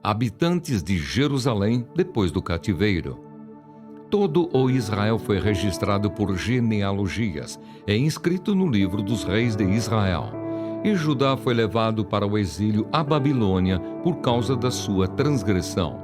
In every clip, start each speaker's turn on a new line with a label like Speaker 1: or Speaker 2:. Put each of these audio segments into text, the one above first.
Speaker 1: Habitantes de Jerusalém depois do cativeiro. Todo o Israel foi registrado por genealogias, é inscrito no livro dos reis de Israel. E Judá foi levado para o exílio à Babilônia por causa da sua transgressão.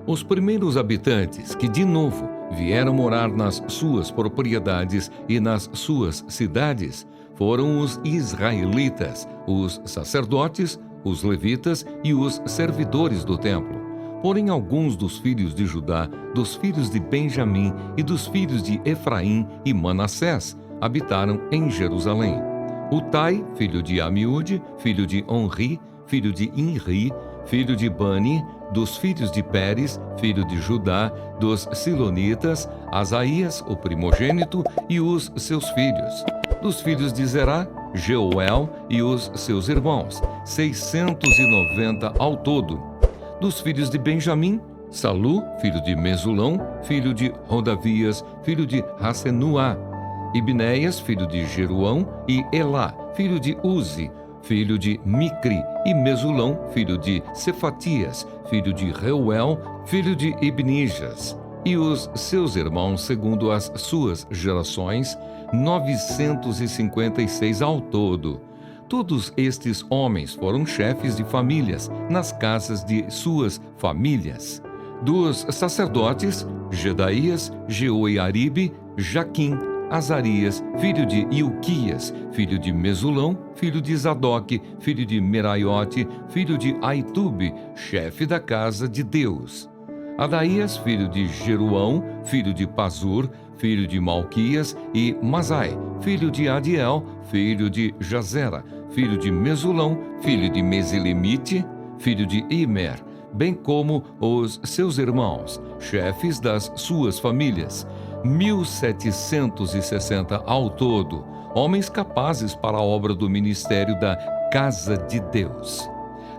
Speaker 1: Os primeiros habitantes que, de novo, vieram morar nas suas propriedades e nas suas cidades foram os israelitas, os sacerdotes, os levitas e os servidores do templo. Porém, alguns dos filhos de Judá, dos filhos de Benjamim e dos filhos de Efraim e Manassés habitaram em Jerusalém. Utai, filho de Amiúde, filho de Onri, filho de Inri, filho de Bani, dos filhos de Pérez, filho de Judá, dos Silonitas, Asaías, o primogênito, e os seus filhos. Dos filhos de Zerá, Jeuel e os seus irmãos, 690 ao todo. Dos filhos de Benjamim, Salu, filho de Mesulão, filho de Rodavias, filho de Hassenuá, Ibnéias, filho de Jeruão, e Elá, filho de Uzi, filho de Micri, e Mesulão, filho de Cefatias, filho de Reuel, filho de Ibnijas, e os seus irmãos, segundo as suas gerações, 956 ao todo. Todos estes homens foram chefes de famílias nas casas de suas famílias. Dos sacerdotes, Jedaías, Jeoiaribe, Jaquim, Azarias, filho de Ilquias, filho de Mesulão, filho de Zadok, filho de Meraiote, filho de Aitube, chefe da casa de Deus. Adaías, filho de Jeruão, filho de Pazur, filho de Malquias, e Masai, filho de Adiel, filho de Jazera, filho de Mesulão, filho de Mesilemite, filho de Imer, bem como os seus irmãos, chefes das suas famílias, 1760 ao todo, homens capazes para a obra do ministério da Casa de Deus.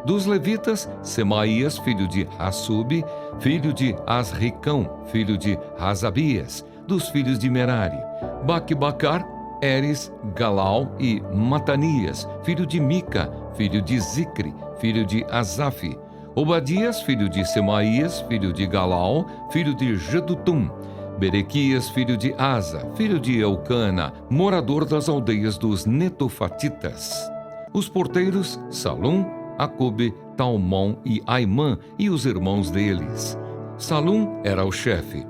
Speaker 1: Dos levitas, Semaías, filho de Hassube, filho de Asricão, filho de Hasabias. Dos filhos de Merari, Baquibacar, Eres, Galau e Matanias, filho de Mica, filho de Zicre, filho de Asaf. Obadias, filho de Semaías, filho de Galau, filho de Jedutum. Berequias, filho de Asa, filho de Eucana, morador das aldeias dos Netofatitas. Os porteiros, Salum, Acube, Talmon e Aimã e os irmãos deles. Salum era o chefe.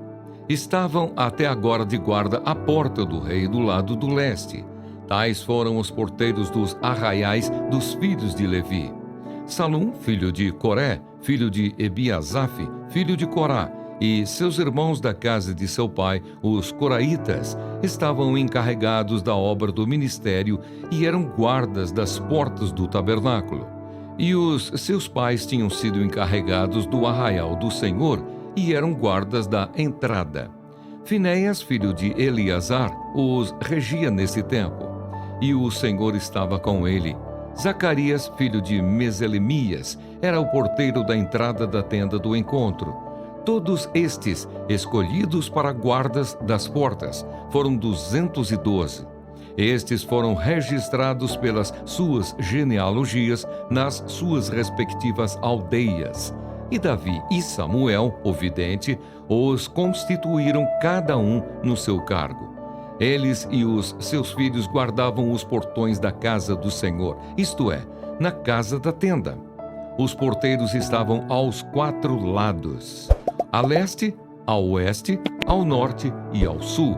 Speaker 1: Estavam até agora de guarda à porta do rei do lado do leste. Tais foram os porteiros dos arraiais dos filhos de Levi. Salum, filho de Coré, filho de Ebiasaf, filho de Corá, e seus irmãos da casa de seu pai, os coraitas, estavam encarregados da obra do ministério e eram guardas das portas do tabernáculo. E os seus pais tinham sido encarregados do arraial do Senhor e eram guardas da entrada. Finéias, filho de Eleazar, os regia nesse tempo, e o Senhor estava com ele. Zacarias, filho de Meselemias, era o porteiro da entrada da tenda do encontro. Todos estes, escolhidos para guardas das portas, foram 212. Estes foram registrados pelas suas genealogias nas suas respectivas aldeias. E Davi e Samuel, o vidente, os constituíram cada um no seu cargo. Eles e os seus filhos guardavam os portões da casa do Senhor, isto é, na casa da tenda. Os porteiros estavam aos 4 lados, a leste, ao oeste, ao norte e ao sul.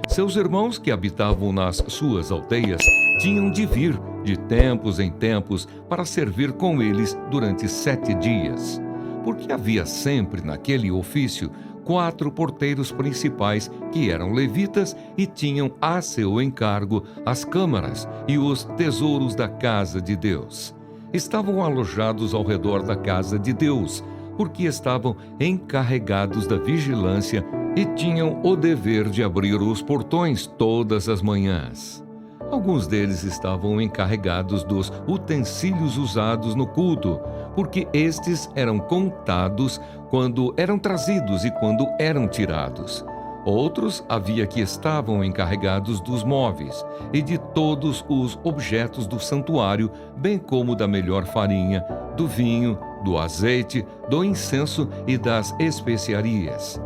Speaker 1: Seus irmãos que habitavam nas suas aldeias tinham de vir de tempos em tempos para servir com eles durante 7 dias. Porque havia sempre naquele ofício 4 porteiros principais que eram levitas e tinham a seu encargo as câmaras e os tesouros da casa de Deus. Estavam alojados ao redor da casa de Deus, porque estavam encarregados da vigilância e tinham o dever de abrir os portões todas as manhãs. Alguns deles estavam encarregados dos utensílios usados no culto, porque estes eram contados quando eram trazidos e quando eram tirados. Outros havia que estavam encarregados dos móveis e de todos os objetos do santuário, bem como da melhor farinha, do vinho, do azeite, do incenso e das especiarias.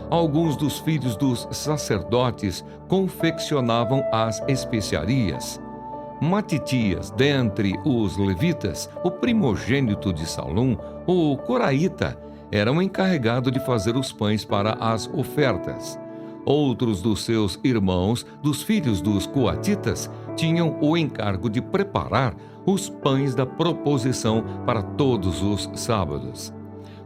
Speaker 1: Alguns dos filhos dos sacerdotes confeccionavam as especiarias. Matitias, dentre os levitas, o primogênito de Salum, o coraíta, era o encarregado de fazer os pães para as ofertas. Outros dos seus irmãos, dos filhos dos coatitas, tinham o encargo de preparar os pães da proposição para todos os sábados.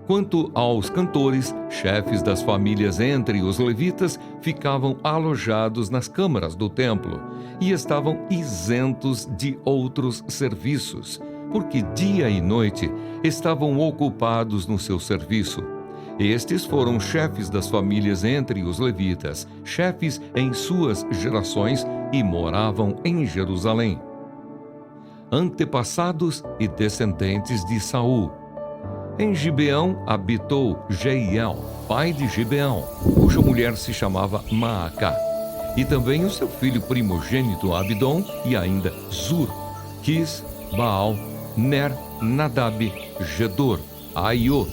Speaker 1: Quanto aos cantores, chefes das famílias entre os levitas, ficavam alojados nas câmaras do templo e estavam isentos de outros serviços, porque dia e noite estavam ocupados no seu serviço. Estes foram chefes das famílias entre os levitas, chefes em suas gerações e moravam em Jerusalém. Antepassados e descendentes de Saul. Em Gibeão habitou Jeiel, pai de Gibeão, cuja mulher se chamava Maacá, e também o seu filho primogênito Abidom e ainda Zur, Quis, Baal, Ner, Nadab, Gedor, Aiô,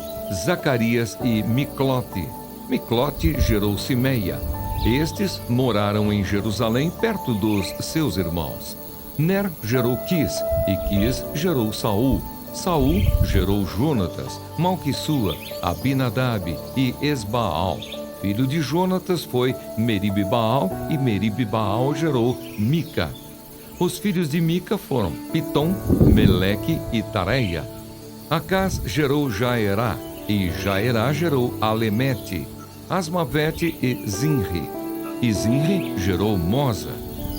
Speaker 1: Zacarias e Miclote. Miclote gerou Simeia. Estes moraram em Jerusalém perto dos seus irmãos. Ner gerou Quis, e Quis gerou Saul. Saul gerou Jonatas, Malquissua, Abinadab e Esbaal. Filho de Jonatas foi Meribe-Baal, e Meribe-Baal gerou Mica. Os filhos de Mica foram Pitom, Meleque e Tareia. Acás gerou Jaerá, e Jaerá gerou Alemete, Asmavete e Zinri. E Zinri gerou Moza.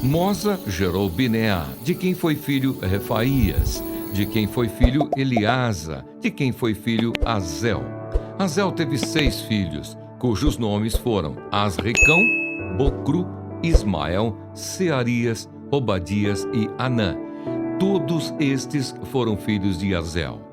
Speaker 1: Moza gerou Bineá, de quem foi filho Refaías, de quem foi filho Eliasa, de quem foi filho Azel. Azel teve 6 filhos, cujos nomes foram Asricão, Bocru, Ismael, Searias, Obadias e Anã. Todos estes foram filhos de Azel.